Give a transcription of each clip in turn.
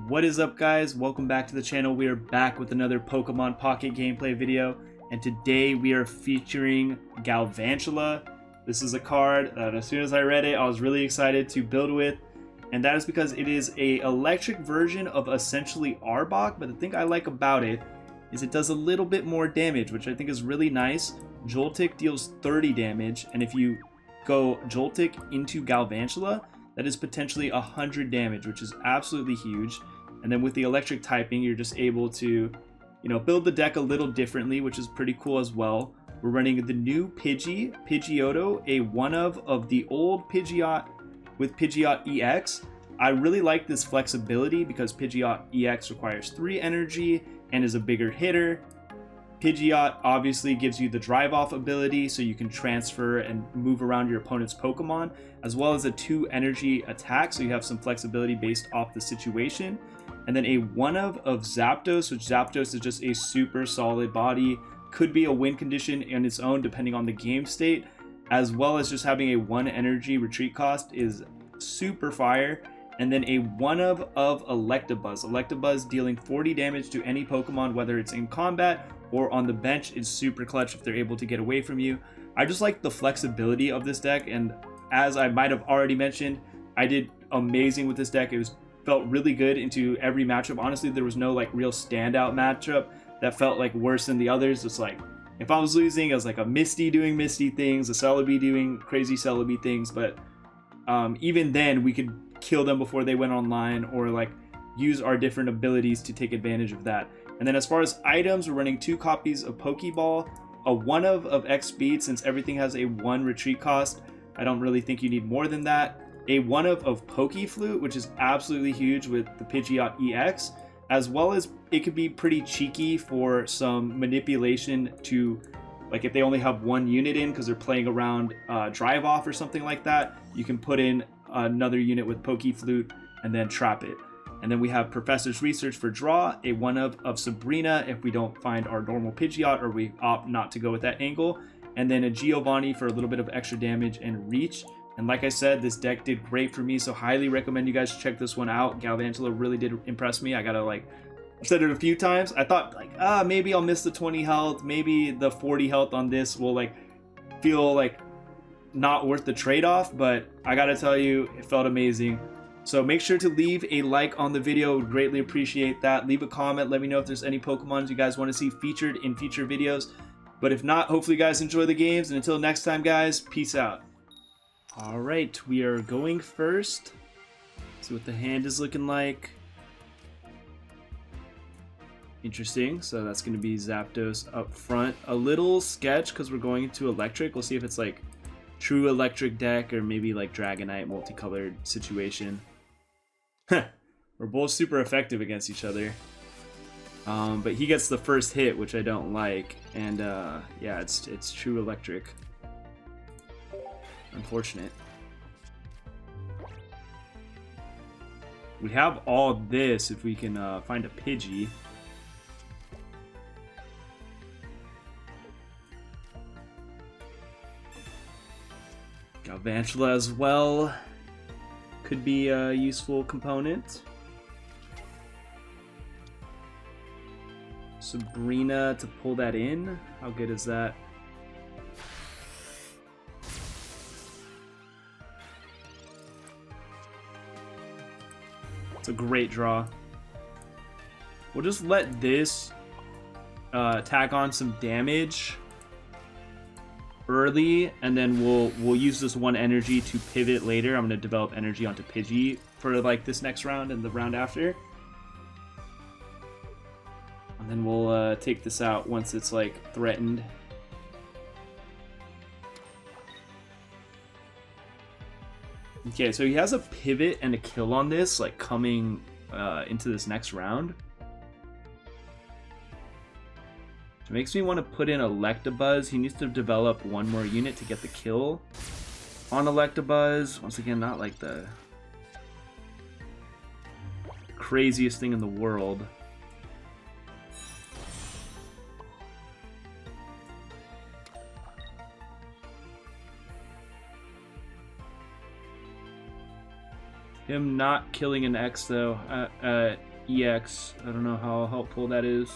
What is up, guys? Welcome back to the channel. We are back with another Pokemon Pocket gameplay video, and today we are featuring Galvantula. This is a card that as soon as I read it, I was really excited to build with, and that is because it is a electric version of essentially Arbok, but the thing I like about it is it does a little bit more damage, which I think is really nice. Joltik deals 30 damage, and if you go Joltik into Galvantula, that is potentially 100 damage, which is absolutely huge. And then with the electric typing, you're just able to, build the deck a little differently, which is pretty cool as well. We're running the new Pidgeotto, a one-of the old Pidgeot with Pidgeot EX. I really like this flexibility because Pidgeot EX requires 3 energy and is a bigger hitter. Pidgeot obviously gives you the drive off ability so you can transfer and move around your opponent's Pokemon, as well as a 2 energy attack, so you have some flexibility based off the situation. And then a one-of Zapdos, which Zapdos is just a super solid body, could be a win condition in its own depending on the game state, as well as just having a 1 energy retreat cost is super fire. And then a one-of Electabuzz. Electabuzz dealing 40 damage to any Pokemon, whether it's in combat or on the bench, is super clutch if they're able to get away from you. I just like the flexibility of this deck, and as I might have already mentioned, I did amazing with this deck. It felt really good into every matchup. Honestly, there was no real standout matchup that felt worse than the others. It's if I was losing, it was a Misty doing Misty things, a Celebi doing crazy Celebi things, but even then we could kill them before they went online, or use our different abilities to take advantage of that. And then as far as items, we're running 2 copies of Pokeball, a one-of X Speed, since everything has a 1 retreat cost. I don't really think you need more than that. A one-of Pokeflute, which is absolutely huge with the Pidgeot EX, as well as it could be pretty cheeky for some manipulation to, if they only have 1 unit in because they're playing around drive off or something like that, you can put in another unit with Pokeflute and then trap it. And then we have Professor's Research for draw, a one-of Sabrina if we don't find our normal Pidgeot or we opt not to go with that angle, and then a Giovanni for a little bit of extra damage and reach. And like I said, this deck did great for me, so highly recommend you guys check this one out. Galvantula really did impress me. I gotta I've said it a few times. I thought maybe I'll miss the 20 health, maybe the 40 health on this will feel not worth the trade-off, but I gotta tell you, it felt amazing. So make sure to leave a like on the video. Would greatly appreciate that. Leave a comment. Let me know if there's any Pokemon you guys want to see featured in future videos. But if not, hopefully you guys enjoy the games. And until next time, guys, peace out. All right, we are going first. See what the hand is looking like. Interesting. So that's going to be Zapdos up front. A little sketch because we're going into electric. We'll see if it's true electric deck or maybe Dragonite multicolored situation. We're both super effective against each other, but he gets the first hit, which I don't like, and yeah, it's true electric. Unfortunate. We have all this if we can find a Pidgey. Galvantula as well could be a useful component. Sabrina to pull that in. How good is that? It's a great draw. We'll just let this tack on some damage early, and then we'll use this 1 energy to pivot later. I'm going to develop energy onto Pidgey for this next round and the round after, and then we'll take this out once it's threatened. Okay, so he has a pivot and a kill on this coming into this next round. It makes me want to put in Electabuzz. He needs to develop 1 more unit to get the kill on Electabuzz. Once again, not the craziest thing in the world. Him not killing an X though. EX. I don't know how helpful that is.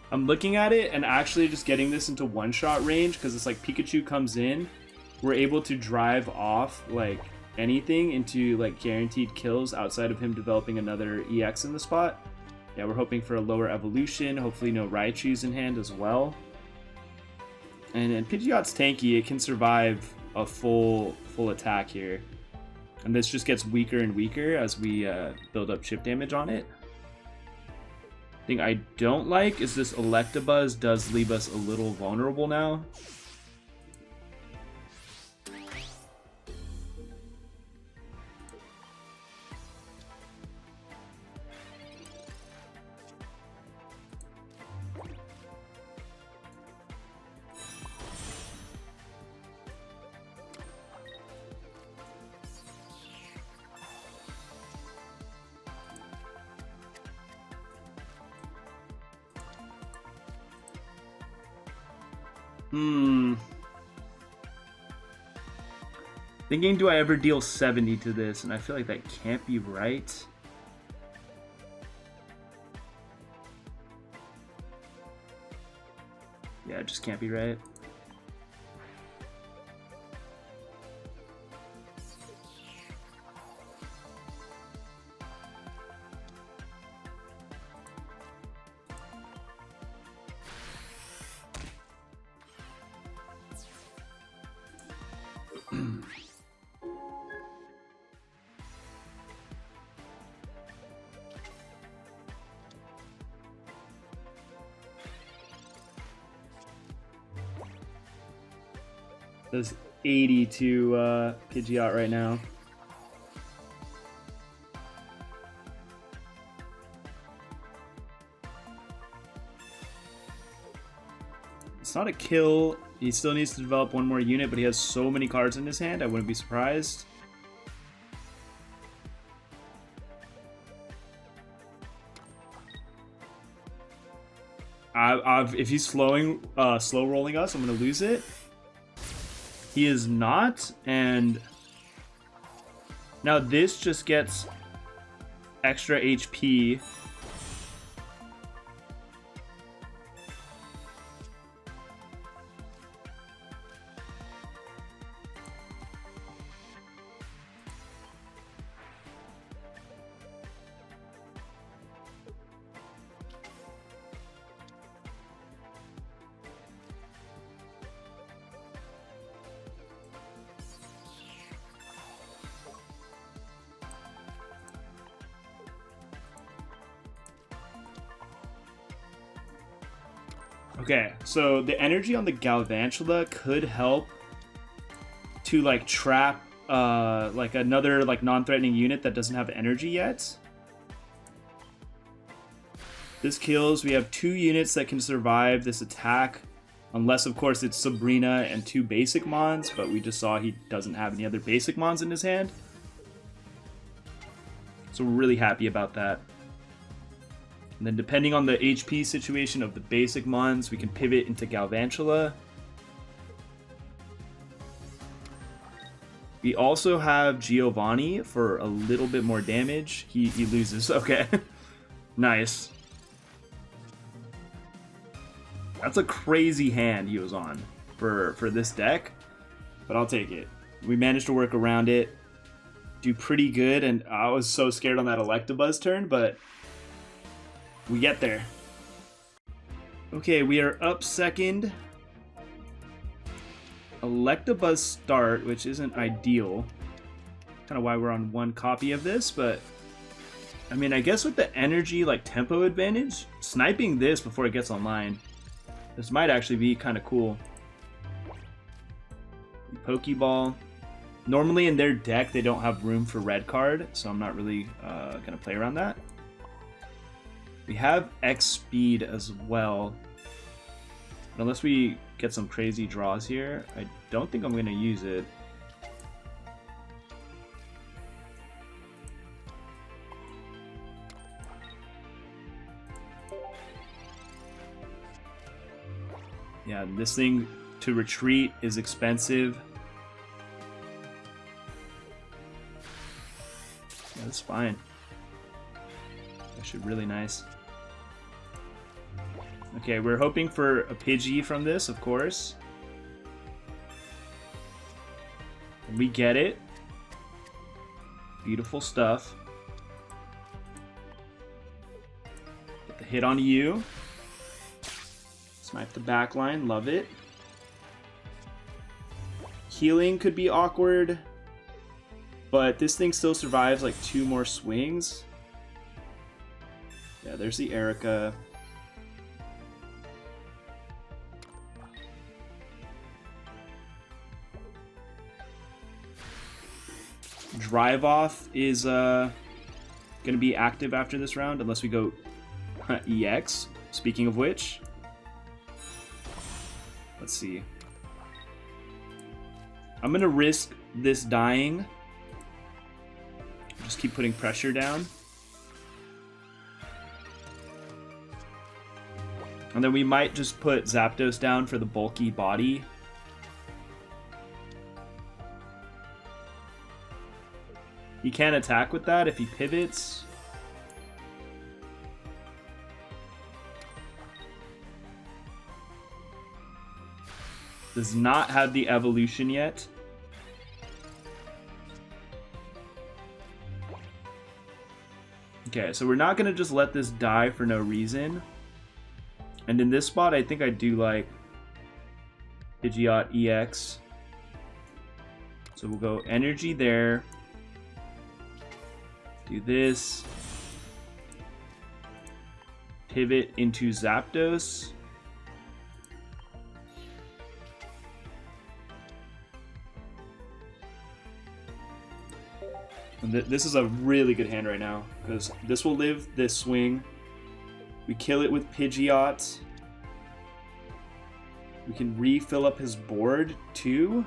I'm looking at it and actually just getting this into one-shot range because it's like Pikachu comes in, we're able to drive off like anything into like guaranteed kills outside of him developing another EX in the spot. Yeah, we're hoping for a lower evolution, hopefully no Raichu's in hand as well. And Pidgeot's tanky, it can survive a full attack here. And this just gets weaker and weaker as we build up chip damage on it. Thing I don't like is this Electabuzz does leave us a little vulnerable now. Thinking, do I ever deal 70 to this? And I feel like that can't be right. Yeah, it just can't be right. Does 80 to Pidgeot right now. It's not a kill. He still needs to develop one more unit, but he has so many cards in his hand, I wouldn't be surprised. If he's slow rolling us, I'm gonna lose it. He is not, and now this just gets extra HP. Okay, so the energy on the Galvantula could help to like trap like another like non-threatening unit that doesn't have energy yet. This kills. We have 2 units that can survive this attack, unless of course it's Sabrina and 2 basic mons, but we just saw he doesn't have any other basic mons in his hand. So we're really happy about that. And then depending on the HP situation of the basic mons, we can pivot into Galvantula. We also have Giovanni for a little bit more damage. He loses. Okay. Nice. That's a crazy hand he was on for this deck, but I'll take it. We managed to work around it, do pretty good, and I was so scared on that Electabuzz turn, but we get there. Okay, we are up second. Electabuzz start, which isn't ideal. Kind of why we're on 1 copy of this, but I mean, I guess with the energy, like tempo advantage, sniping this before it gets online, this might actually be kind of cool. Pokeball. Normally in their deck, they don't have room for red card, so I'm not really gonna play around that. We have X speed as well. But unless we get some crazy draws here, I don't think I'm going to use it. Yeah, this thing to retreat is expensive. Yeah, that's fine. Actually really nice. Okay, we're hoping for a Pidgey from this, of course. And we get it. Beautiful stuff. Get the hit on you. Snipe the back line, love it. Healing could be awkward, but this thing still survives like 2 more swings. Yeah, there's the Erica. Drive Off is going to be active after this round, unless we go EX. Speaking of which, let's see. I'm going to risk this dying. Just keep putting pressure down. And then we might just put Zapdos down for the bulky body. He can attack with that if he pivots. Does not have the evolution yet. Okay, so we're not going to just let this die for no reason. And in this spot, I think I do like Pidgeot EX. So we'll go energy there. Do this. Pivot into Zapdos. And this is a really good hand right now, because this will live this swing. We kill it with Pidgeot. We can refill up his board too.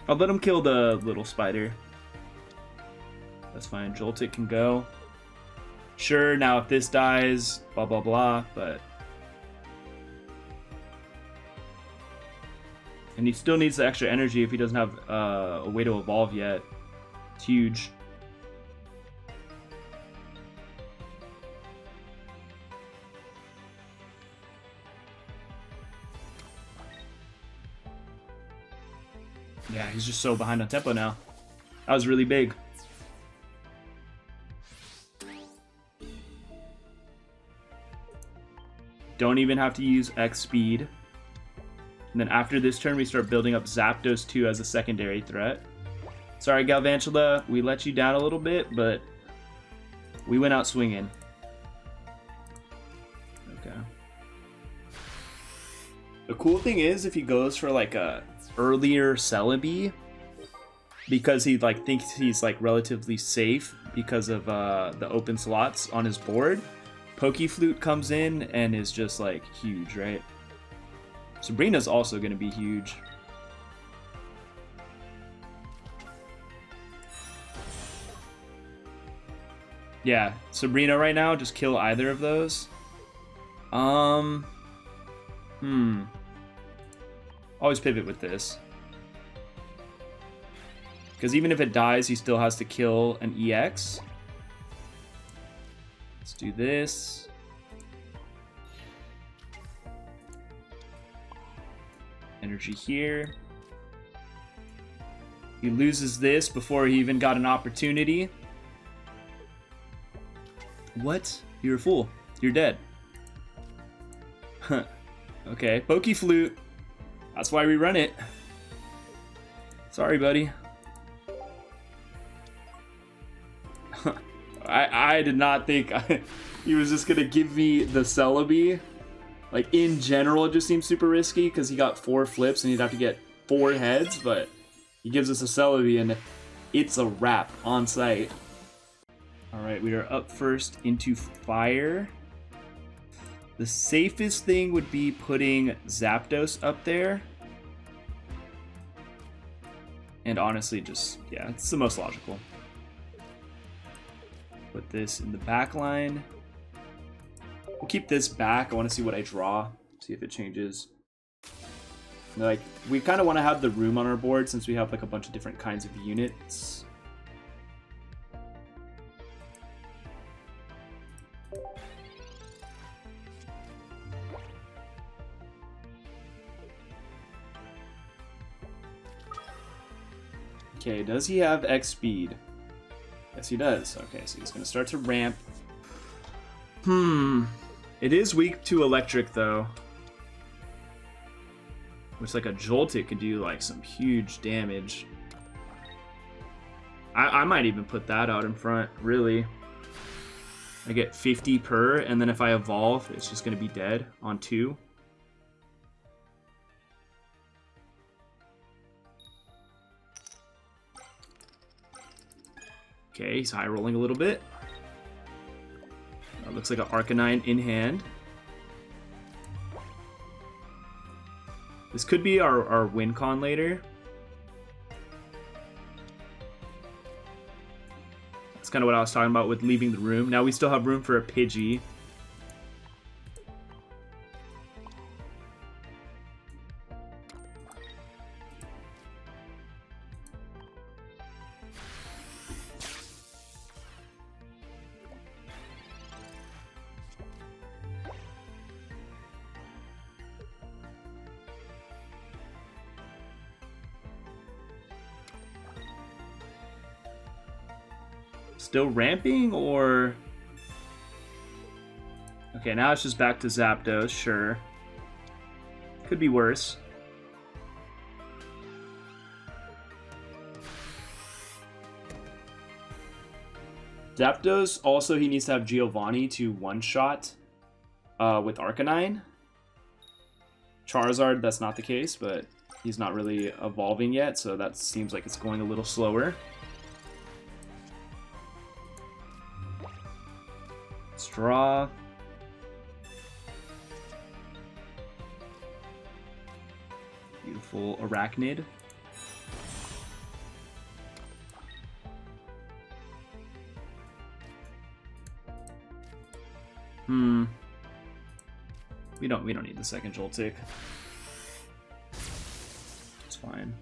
I'll let him kill the little spider. That's fine. Joltik can go. Sure, now if this dies, blah, blah, blah, but... And he still needs the extra energy if he doesn't have a way to evolve yet. It's huge. Yeah, he's just so behind on tempo now. That was really big. Don't even have to use X speed. And then after this turn, we start building up Zapdos 2 as a secondary threat. Sorry, Galvantula, we let you down a little bit, but we went out swinging. Okay. The cool thing is, if he goes for like a earlier Celebi, because he like thinks he's like relatively safe because of the open slots on his board, Pokeflute comes in and is just like huge, right? Sabrina's also going to be huge. Yeah, Sabrina right now, just kill either of those. Always pivot with this. Because even if it dies, he still has to kill an EX. Let's do this. Energy here. He loses this before he even got an opportunity. What? You're a fool. You're dead. Huh. Okay, Pokeflute. That's why we run it. Sorry, buddy. I did not think he was just gonna give me the Celebi. Like, in general, it just seems super risky because he got 4 flips and he'd have to get 4 heads, but he gives us a Celebi and it's a wrap on site. Alright, we are up first into fire. The safest thing would be putting Zapdos up there. And honestly, just, yeah, it's the most logical. Put this in the back line. We'll keep this back. I want to see what I draw. See if it changes. Like, we kind of want to have the room on our board since we have like a bunch of different kinds of units. Okay, does he have X speed? Yes, he does. Okay, so he's going to start to ramp. It is weak to electric, though. Which, like, a Joltik could do, like, some huge damage. I might even put that out in front, really. I get 50 per, and then if I evolve, it's just going to be dead on 2. Okay, he's high rolling a little bit. Looks like an Arcanine in hand. This could be our win con later. That's kind of what I was talking about with leaving the room. Now we still have room for a Pidgey. Still ramping, or... Okay, now it's just back to Zapdos, sure. Could be worse. Zapdos, also he needs to have Giovanni to one-shot with Arcanine. Charizard, that's not the case, but he's not really evolving yet, so that seems like it's going a little slower. Draw. Beautiful Arachnid. We don't need the second Joltik. It's fine.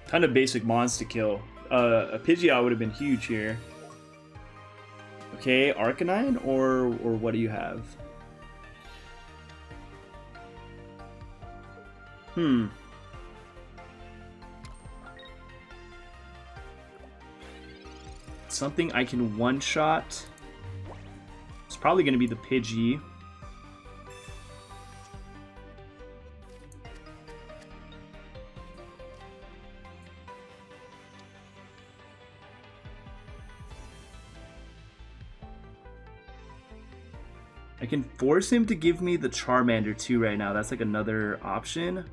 Kind of basic mons to kill. A Pidgeot would have been huge here. Okay, Arcanine, or what do you have? Something I can one-shot. It's probably going to be the Pidgey. I can force him to give me the Charmander too right now. That's like another option. A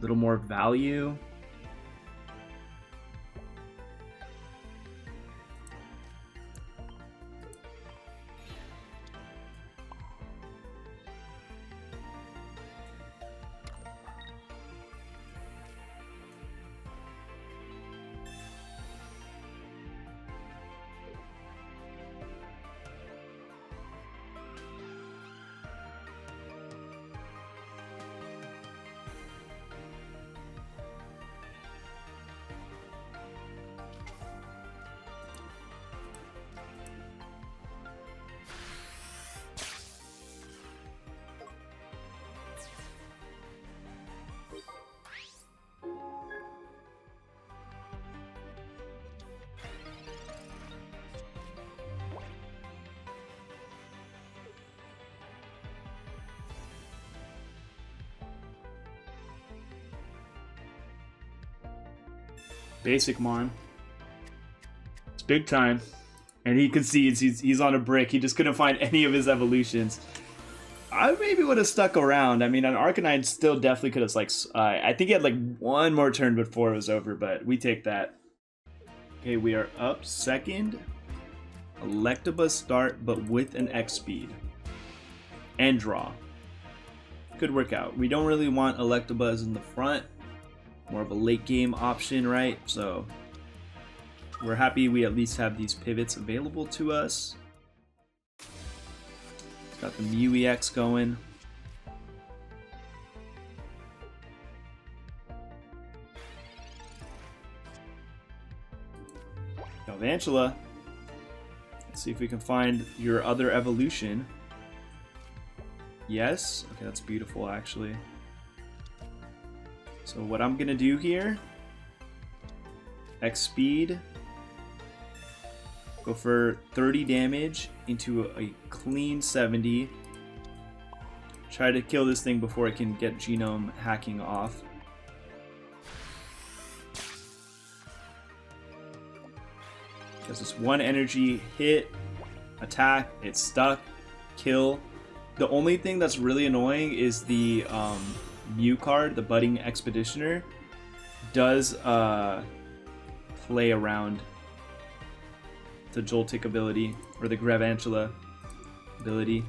little more value. Basic Mon. It's big time. And he concedes. He's on a brick. He just couldn't find any of his evolutions. I maybe would have stuck around. I mean, an Arcanine still definitely could have, like, I think he had like one more turn before it was over, but we take that. Okay, we are up second. Electabuzz start, but with an X speed. And draw. Could work out. We don't really want Electabuzz in the front. More of a late game option, right? So we're happy we at least have these pivots available to us. Got the Mew EX going. Galvantula. Let's see if we can find your other evolution. Yes. Okay, that's beautiful, actually. So what I'm gonna do here, X speed, go for 30 damage into a clean 70. Try to kill this thing before it can get genome hacking off. Because it's one energy hit, attack, it's stuck, kill. The only thing that's really annoying is the Mew card, the Budding Expeditioner, does play around the Joltik ability, or the Galvantula ability.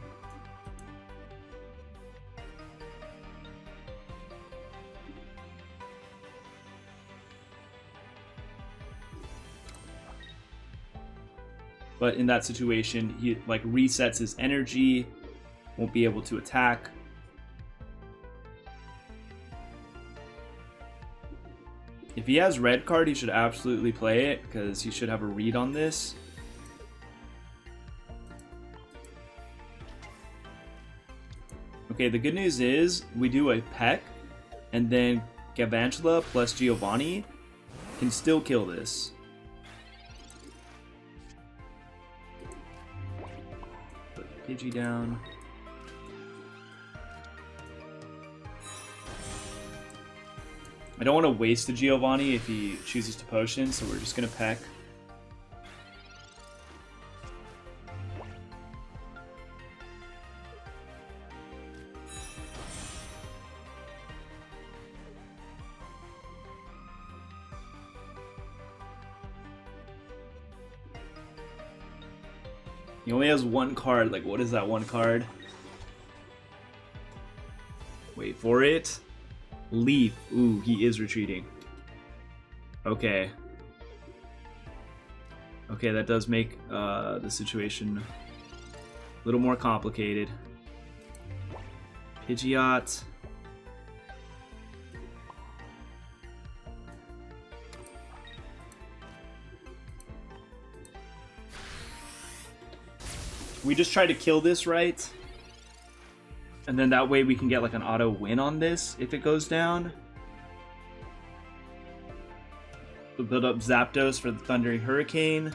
But in that situation, he like resets his energy, won't be able to attack. If he has red card, he should absolutely play it, because he should have a read on this. Okay, the good news is we do a Peck, and then Galvantula plus Giovanni can still kill this. Put Pidgey down. I don't want to waste the Giovanni if he chooses to potion, so we're just going to Peck. He only has one card. Like, what is that one card? Wait for it. Leaf. Ooh, he is retreating. Okay. Okay, that does make the situation a little more complicated. Pidgeot. We just try to kill this, right? And then that way we can get like an auto win on this if it goes down. We'll build up Zapdos for the Thundering Hurricane.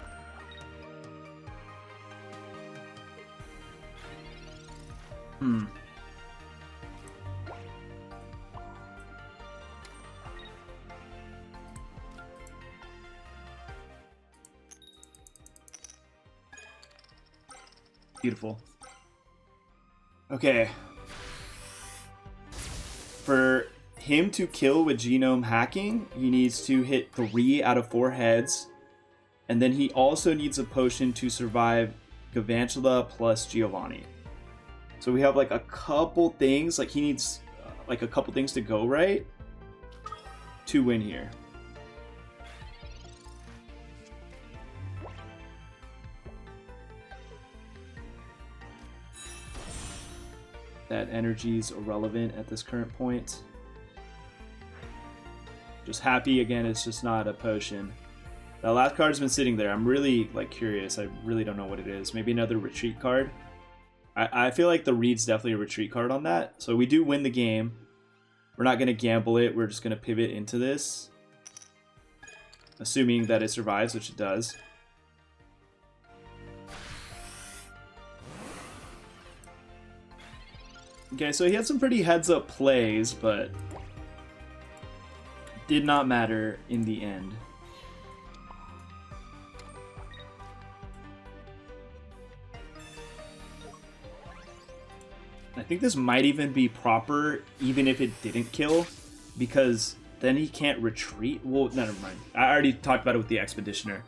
Beautiful. Okay. For him to kill with genome hacking, he needs to hit 3 out of 4 heads. And then he also needs a potion to survive Galvantula plus Giovanni. So we have like a couple things, like he needs like a couple things to go right to win here. That energy is irrelevant at this current point. Just happy again, it's just not a potion. That last card's been sitting there. I'm really like curious. I really don't know what it is. Maybe another retreat card. I feel like the read's definitely a retreat card on that. So we do win the game. We're not going to gamble it. We're just going to pivot into this. Assuming that it survives, which it does. Okay, so he had some pretty heads-up plays, but did not matter in the end. I think this might even be proper, even if it didn't kill, because then he can't retreat. Well, no, never mind. I already talked about it with the Expeditioner.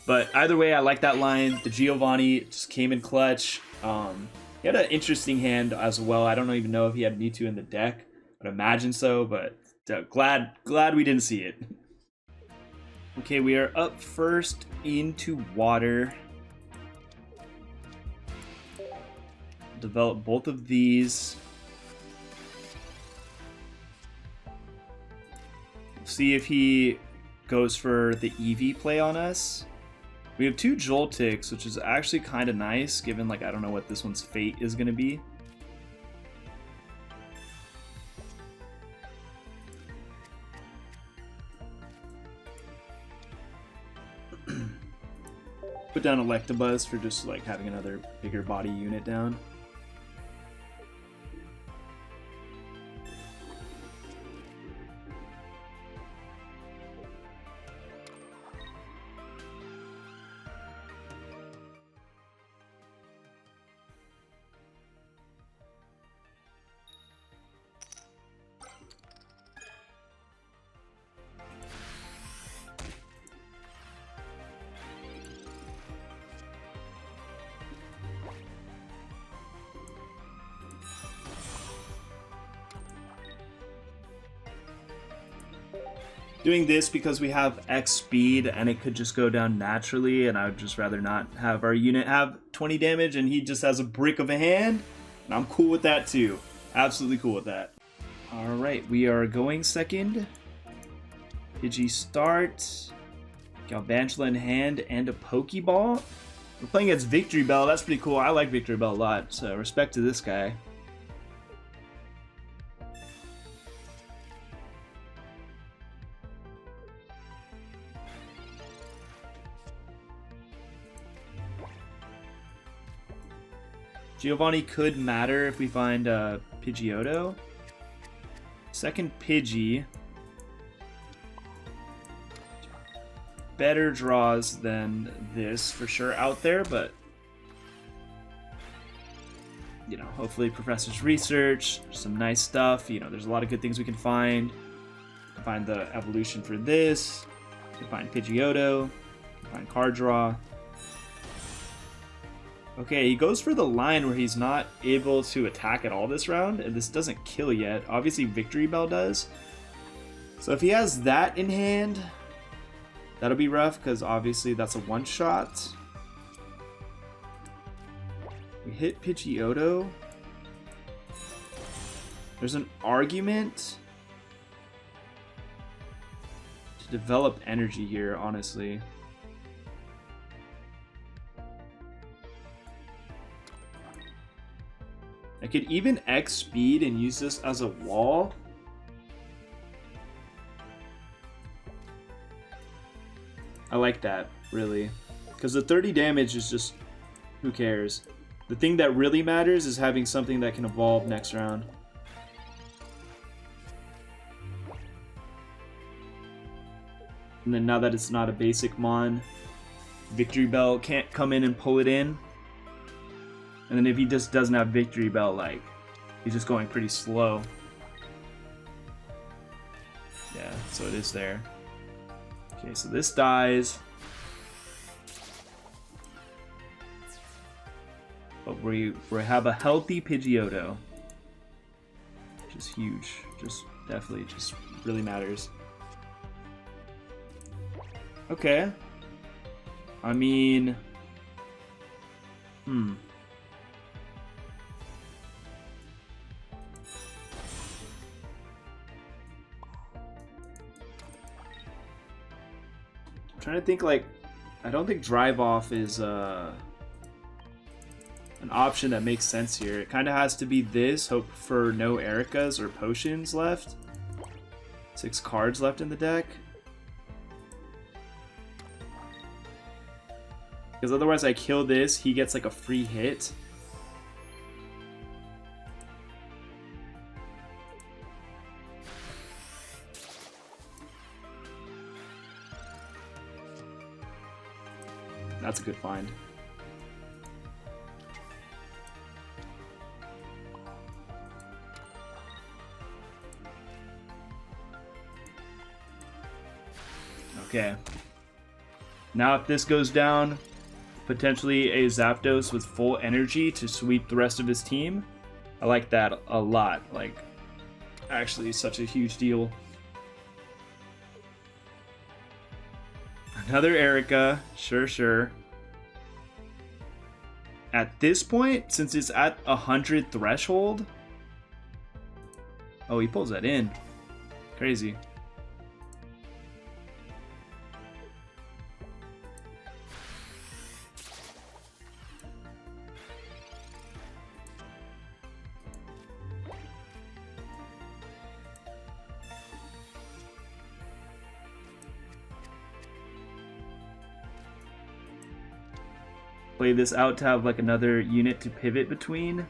But either way, I like that line. The Giovanni just came in clutch. He had an interesting hand as well. I don't even know if he had Mewtwo in the deck. I'd imagine so, but glad we didn't see it. Okay, we are up first into water. Develop both of these. See if he goes for the Eevee play on us. We have 2 Joltics, which is actually kind of nice, given, like, I don't know what this one's fate is going to be. Put down Electabuzz for just, like, having another bigger body unit down. Doing this because we have X speed and it could just go down naturally, and I would just rather not have our unit have 20 damage and he just has a brick of a hand, and I'm cool with that too. Absolutely cool with that. Alright, we are going second. Pidgey start. Galvantula in hand and a Pokeball. We're playing against Victory Bell. That's pretty cool. I like Victory Bell a lot, so respect to this guy. Giovanni could matter if we find Pidgeotto. Second Pidgey. Better draws than this for sure out there, but you know, hopefully Professor's Research, some nice stuff. You know, there's a lot of good things we can find. We can find the evolution for this. We can find Pidgeotto. We can find card draw. Okay, he goes for the line where he's not able to attack at all this round, and this doesn't kill yet. Obviously, Victory Bell does. So if he has that in hand, that'll be rough, because obviously that's a one-shot. We hit Pidgeotto. There's an argument to develop energy here, honestly. I could even X speed and use this as a wall. I like that, really. Because the 30 damage is just, who cares? The thing that really matters is having something that can evolve next round. And then now that it's not a basic mon, Victory Bell can't come in and pull it in. And then if he just doesn't have Victory Bell, like, he's just going pretty slow. Yeah, so it is there. Okay, so this dies. But we have a healthy Pidgeotto. Which is huge. Just definitely just really matters. Okay. I mean... I'm trying to think, like, I don't think Drive Off is an option that makes sense here. It kind of has to be this, hope for no Ericas or potions left. 6 cards left in the deck. Because otherwise I kill this, he gets like a free hit. That's a good find. Okay. Now if this goes down, potentially a Zapdos with full energy to sweep the rest of his team. I like that a lot. Like, actually such a huge deal. Another Erica. Sure. At this point, since it's at 100 threshold... Oh, he pulls that in. Crazy. Play this out to have like another unit to pivot between.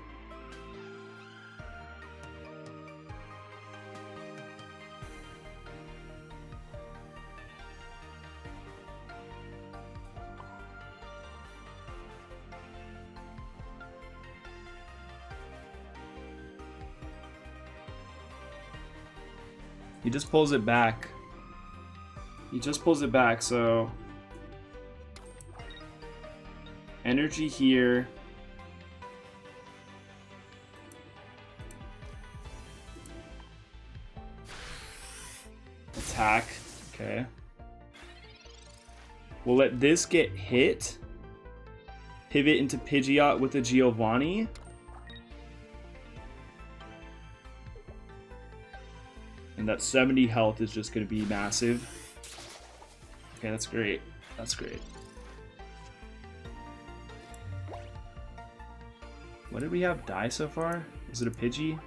He just pulls it back. So energy here. Attack. Okay. We'll let this get hit. Pivot into Pidgeot with a Giovanni. And that 70 health is just going to be massive. Okay, that's great. That's great. What did we have die so far? Was it a Pidgey?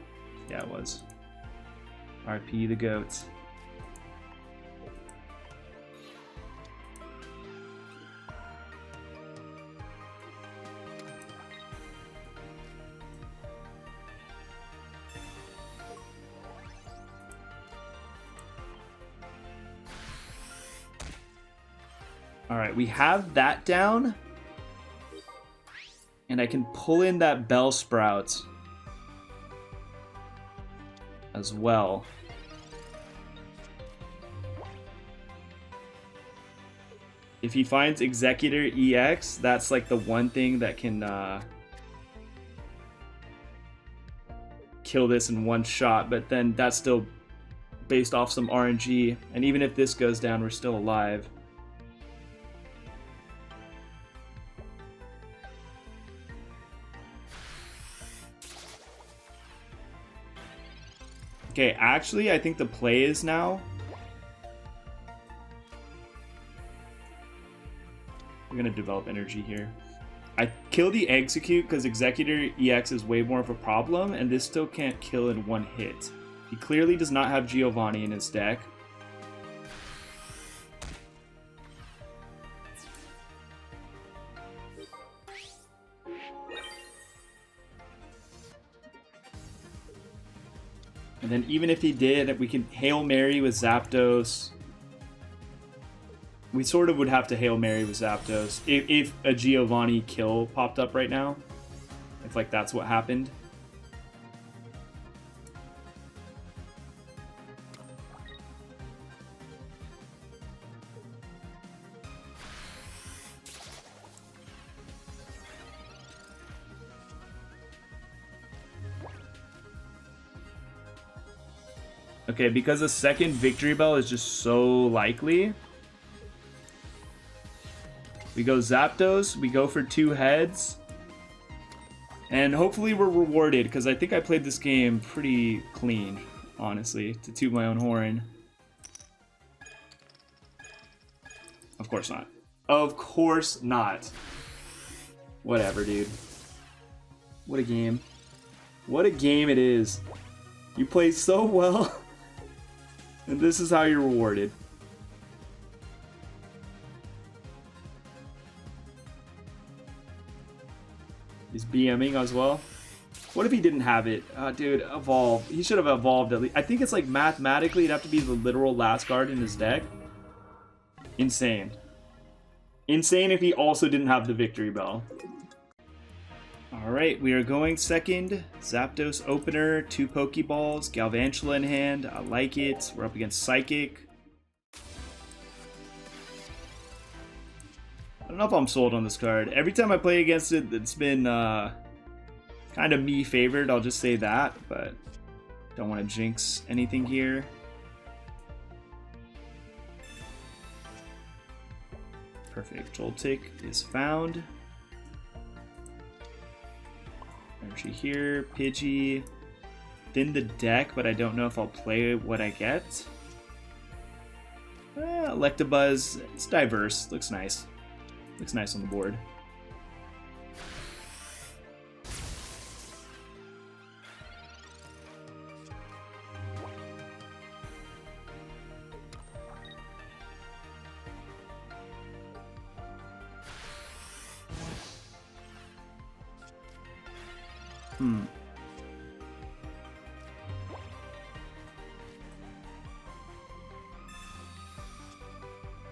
Yeah, it was. RP the goats. Alright, we have that down. And I can pull in that Bellsprout as well. If he finds Executor EX, that's like the one thing that can kill this in one shot, but then that's still based off some RNG. And even if this goes down, we're still alive. Okay, actually, I think the play is now. We're gonna develop energy here. I kill the Execute because Executor EX is way more of a problem, and this still can't kill in one hit. He clearly does not have Giovanni in his deck. And then even if he did, we can Hail Mary with Zapdos. We sort of would have to Hail Mary with Zapdos if a Giovanni kill popped up right now. If like that's what happened. Okay, because a second Victory Bell is just so likely. We go Zapdos, we go for 2 heads. And hopefully we're rewarded, because I think I played this game pretty clean, honestly, to toot my own horn. Of course not. Of course not. Whatever, dude. What a game. What a game it is. You play so well. And this is how you're rewarded. He's BMing as well. What if he didn't have it? Dude, evolve. He should have evolved at least. I think it's like mathematically it'd have to be the literal last card in his deck. Insane. Insane if he also didn't have the Victory Bell. Alright, we are going second. Zapdos opener, 2 Pokeballs, Galvantula in hand. I like it. We're up against Psychic. don't know if I'm sold on this card. Every time I play against it, it's been kind of me favored. I'll just say that, but don't want to jinx anything here. Perfect. Joltik is found. Energy here. Pidgey. Thin the deck, but I don't know if I'll play what I get. Electabuzz. It's diverse. Looks nice. Looks nice on the board.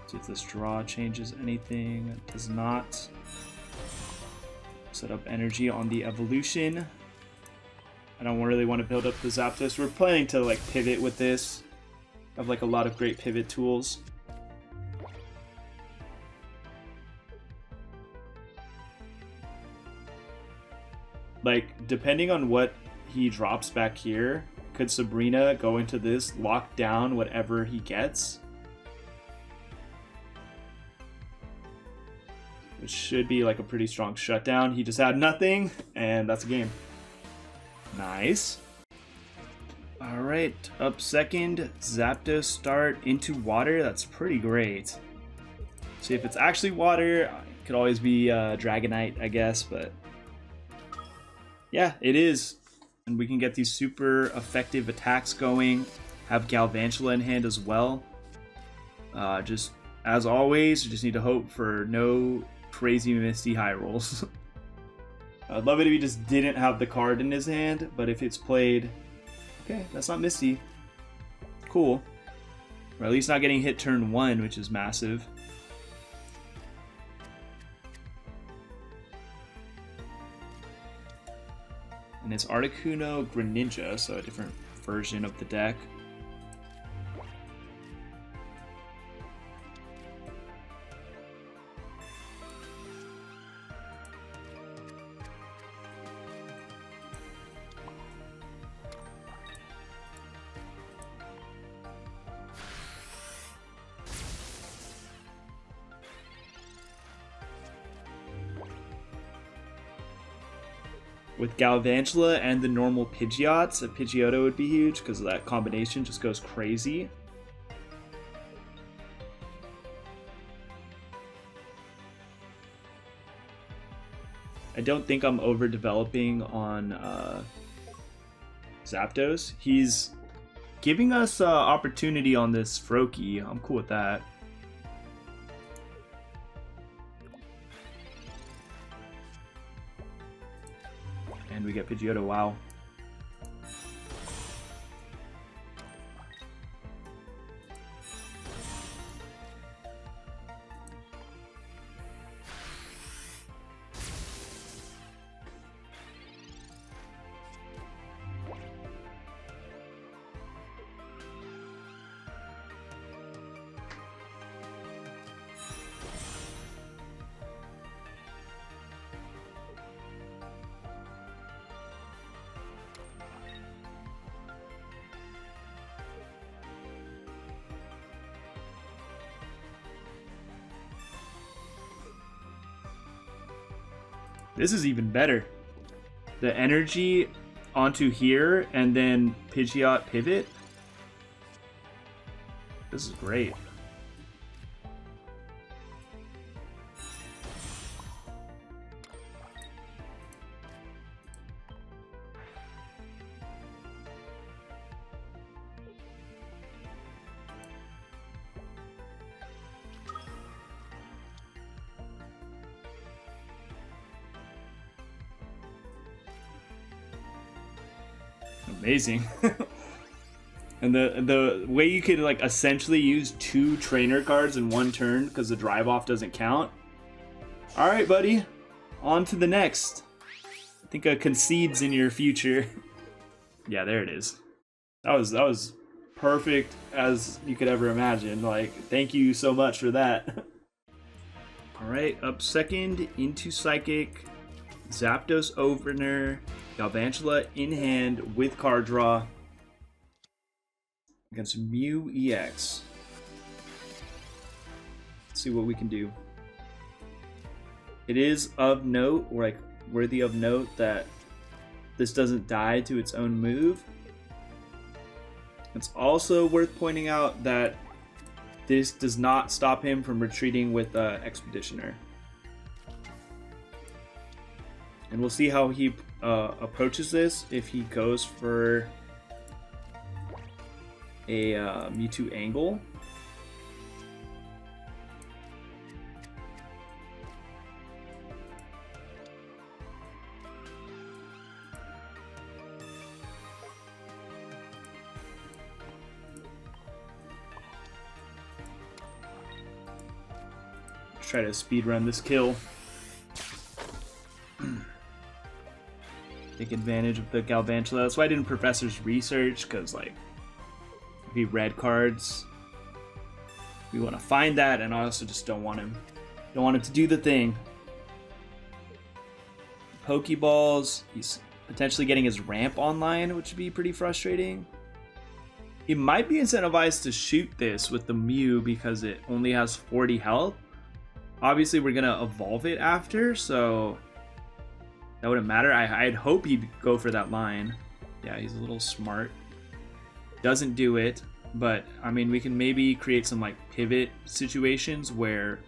See if this draw changes anything. It does not. Set up energy on the evolution. I don't really want to build up the Zapdos. We're planning to like pivot with this. I have like a lot of great pivot tools. Like, depending on what he drops back here, could Sabrina go into this, lock down whatever he gets? Which should be like a pretty strong shutdown. He just had nothing, and that's a game. Nice. Alright, up second, Zapdos start into water. That's pretty great. See if it's actually water. It could always be Dragonite, I guess, but yeah, it is. And we can get these super effective attacks going. Have Galvantula in hand as well. Just as always, you just need to hope for no crazy Misty high rolls. I'd love it if he just didn't have the card in his hand, but if it's played, okay, that's not Misty. Cool. Or at least not getting hit turn 1, which is massive. And it's Articuno Greninja, so a different version of the deck. With Galvantula and the normal Pidgeots, a Pidgeotto would be huge because that combination just goes crazy. I don't think I'm overdeveloping on Zapdos. He's giving us opportunity on this Froakie. I'm cool with that. And we get Pidgeotto, wow. This is even better. The energy onto here and then Pidgeot pivot. This is great. Amazing. And the way you could like essentially use 2 trainer cards in 1 turn because the drive off doesn't count. All right, buddy, on to the next. I think concedes in your future. Yeah, there it is. That was perfect as you could ever imagine. Like, thank you so much for that. Alright, up second into Psychic. Zapdos opener. Galvantula in hand with card draw. Against Mew EX. Let's see what we can do. It is of note, or like worthy of note, that this doesn't die to its own move. It's also worth pointing out that this does not stop him from retreating with Expeditioner. And we'll see how he approaches this, if he goes for a Mewtwo angle. Try to speed run this kill. Take advantage of the Galvantula. That's why I didn't Professor's Research, because like if he red cards, we want to find that, and I also just don't want him to do the thing. Pokeballs, he's potentially getting his ramp online, which would be pretty frustrating. He might be incentivized to shoot this with the Mew because it only has 40 health. Obviously, we're gonna evolve it after, so that wouldn't matter. I'd hope he'd go for that line. Yeah, he's a little smart. Doesn't do it, but I mean, we can maybe create some like pivot situations where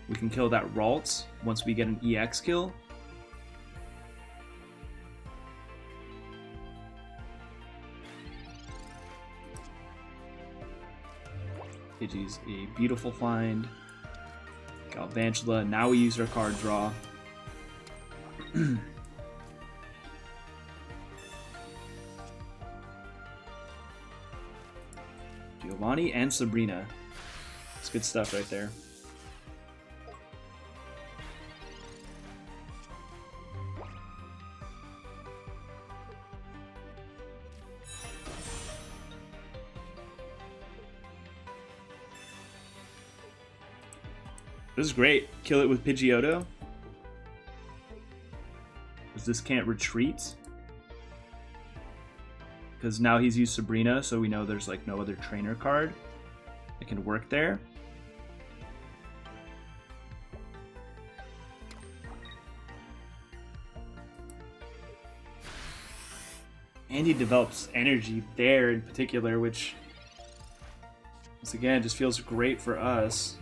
we can kill that Ralts once we get an EX kill. Pidgey's a beautiful find. Galvantula, now we use our card draw. Giovanni and Sabrina. It's good stuff right there. This is great. Kill it with Pidgeotto. Because this can't retreat. Because now he's used Sabrina, so we know there's like no other trainer card that can work there. And he develops energy there in particular, which once again just feels great for us.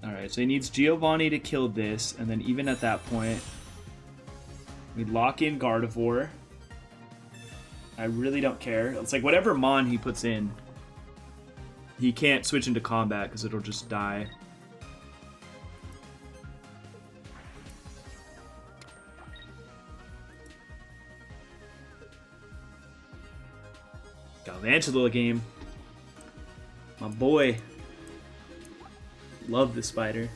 Alright, so he needs Giovanni to kill this, and then even at that point, we lock in Gardevoir. I really don't care. It's like whatever Mon he puts in, he can't switch into combat because it'll just die. Galvantula game. My boy. Love the spider.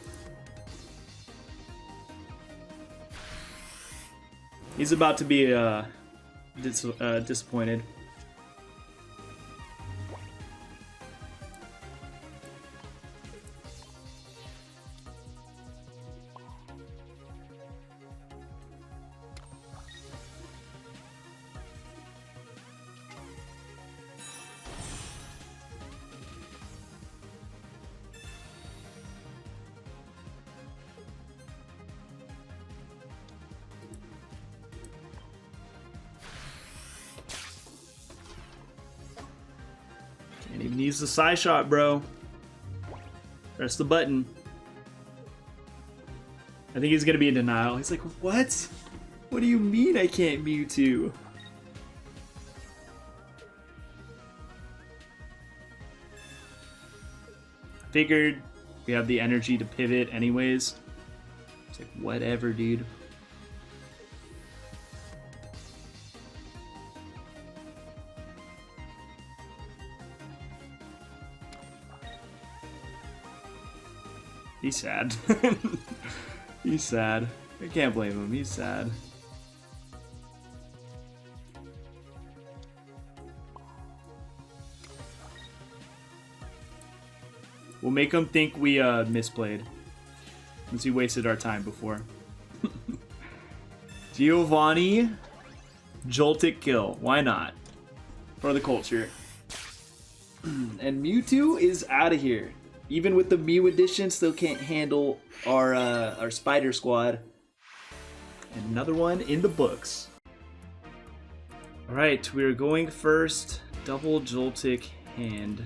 He's about to be disappointed. Can't even use the Psy Shot, bro. Press the button. I think he's gonna be in denial. He's like, what? What do you mean I can't Mewtwo? Figured we have the energy to pivot anyways. It's like, whatever, dude. He's sad. He's sad. I can't blame him. He's sad. We'll make him think we misplayed. Since we wasted our time before. Giovanni. Joltik kill. Why not? For the culture. And Mewtwo is out of here. Even with the Mew edition, still can't handle our Spider Squad. And another one in the books. Alright, we're going first. Double Joltik hand.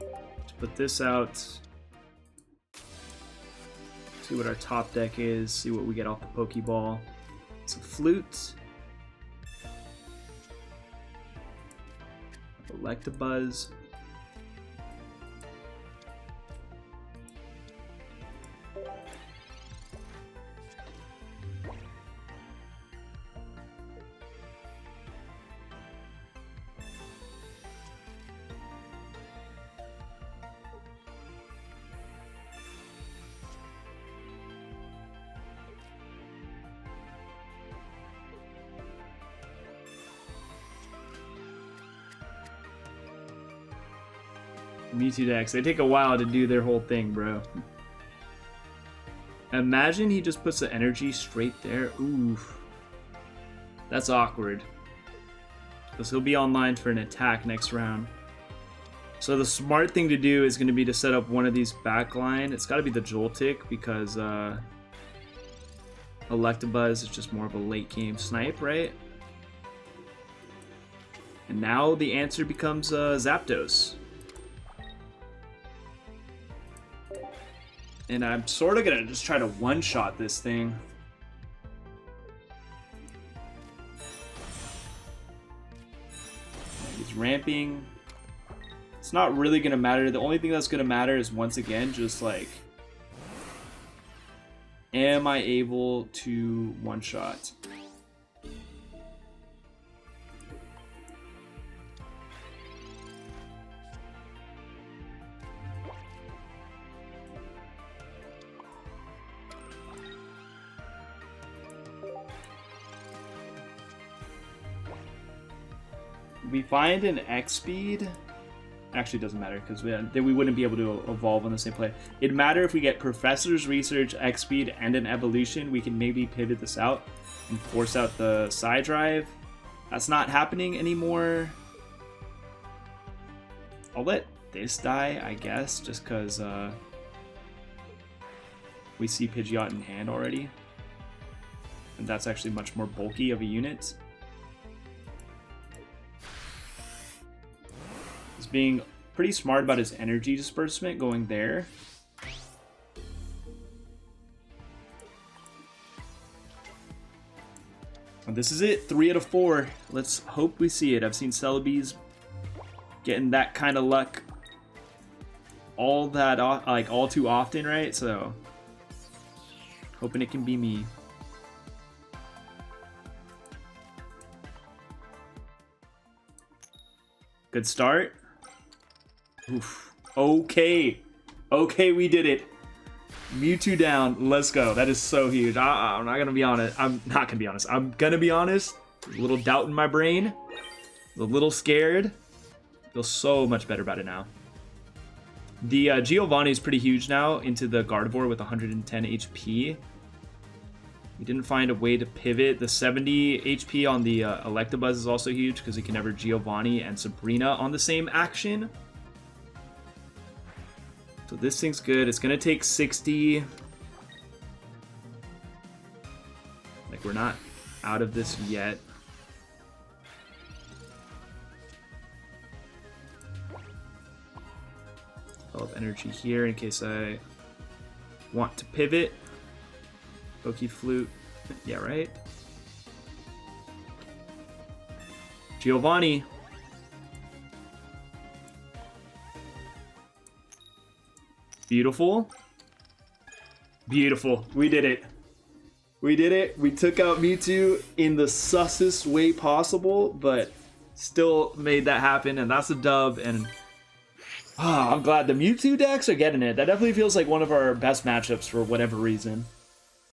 Let's put this out. See what our top deck is. See what we get off the Pokeball. It's a Flute. Electabuzz. Mewtwo decks, they take a while to do their whole thing, bro. Imagine he just puts the energy straight there. Oof. That's awkward. Because he'll be online for an attack next round. So the smart thing to do is going to be to set up one of these backline. It's got to be the Joltik because Electabuzz is just more of a late game snipe, right? And now the answer becomes Zapdos. And I'm sort of gonna just try to one-shot this thing. He's ramping. It's not really gonna matter. The only thing that's gonna matter is, once again, just like, am I able to one-shot? We find an X speed. Actually, it doesn't matter because we wouldn't be able to evolve on the same play. It'd matter if we get Professor's Research, X speed, and an evolution. We can maybe pivot this out and force out the side drive. That's not happening anymore. I'll let this die, I guess, just because we see Pidgeot in hand already. And that's actually much more bulky of a unit. He's being pretty smart about his energy disbursement going there. And this is it, 3 out of 4. Let's hope we see it. I've seen Celebi's getting that kind of luck all too often, right? So hoping it can be me. Good start. Oof. Okay. Okay, we did it. Mewtwo down. Let's go. That is so huge. I'm not going to be honest. I'm not going to be honest. I'm going to be honest. There's a little doubt in my brain. A little scared. Feel so much better about it now. The Giovanni is pretty huge now into the Gardevoir with 110 HP. We didn't find a way to pivot. The 70 HP on the Electabuzz is also huge because we can never Giovanni and Sabrina on the same action. So this thing's good. It's going to take 60. Like, we're not out of this yet. Develop energy here in case I want to pivot. Poke Flute. Yeah, right? Giovanni. Beautiful. Beautiful. We did it. We did it. We took out Mewtwo in the sussest way possible, but still made that happen, and that's a dub, and I'm glad the Mewtwo decks are getting it. That definitely feels like one of our best matchups for whatever reason.